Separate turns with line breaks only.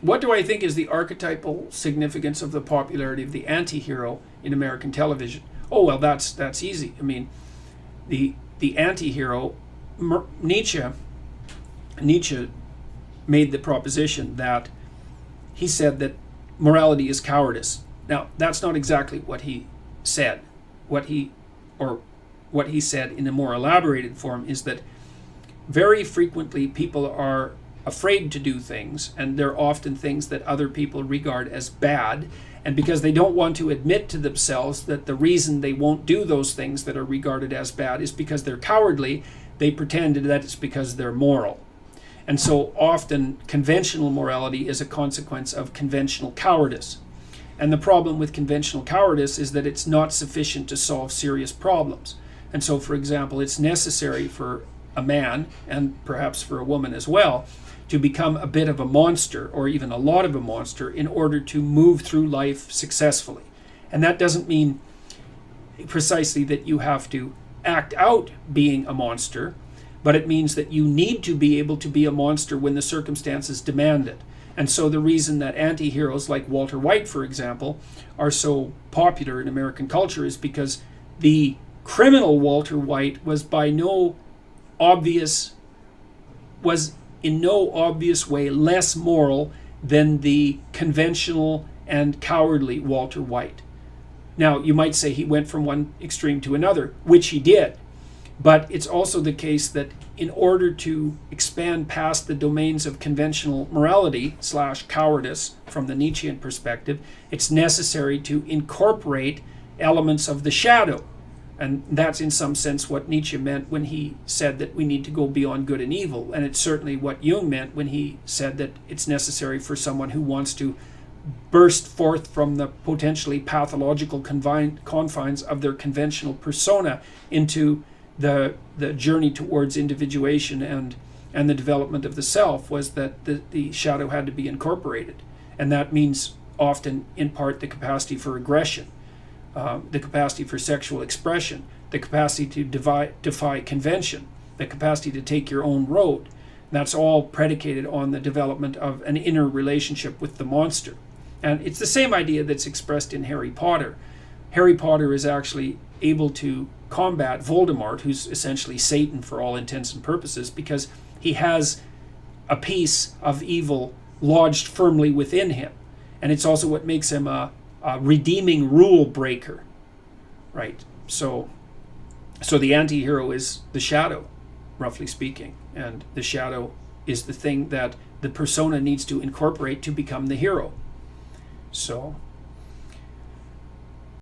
what do I think is the archetypal significance of the popularity of the anti-hero in American television? Oh, well, that's easy. I mean, the anti-hero, Nietzsche made the proposition that he said that morality is cowardice. Now, that's not exactly what he said. What he said in a more elaborated form is that very frequently people are afraid to do things, and they're often things that other people regard as bad, and because they don't want to admit to themselves that the reason they won't do those things that are regarded as bad is because they're cowardly, they pretend that it's because they're moral. And so often conventional morality is a consequence of conventional cowardice. And the problem with conventional cowardice is that it's not sufficient to solve serious problems. And so, for example, it's necessary for a man, and perhaps for a woman as well, to become a bit of a monster, or even a lot of a monster, in order to move through life successfully. And that doesn't mean precisely that you have to act out being a monster, but it means that you need to be able to be a monster when the circumstances demand it. And so the reason that anti-heroes like Walter White, for example, are so popular in American culture is because the criminal Walter White was in no obvious way less moral than the conventional and cowardly Walter White. Now, you might say he went from one extreme to another, which he did. But it's also the case that in order to expand past the domains of conventional morality / cowardice from the Nietzschean perspective, it's necessary to incorporate elements of the shadow. And that's in some sense what Nietzsche meant when he said that we need to go beyond good and evil. And it's certainly what Jung meant when he said that it's necessary for someone who wants to burst forth from the potentially pathological confines of their conventional persona into the journey towards individuation and the development of the self, was that the shadow had to be incorporated. And that means often, in part, the capacity for aggression, the capacity for sexual expression, the capacity to defy convention, the capacity to take your own road. And that's all predicated on the development of an inner relationship with the monster. And it's the same idea that's expressed in Harry Potter. Harry Potter is actually able to combat Voldemort, who's essentially Satan for all intents and purposes, because he has a piece of evil lodged firmly within him. And it's also what makes him a redeeming rule breaker, right? So the anti-hero is the shadow, roughly speaking, and the shadow is the thing that the persona needs to incorporate to become the hero. So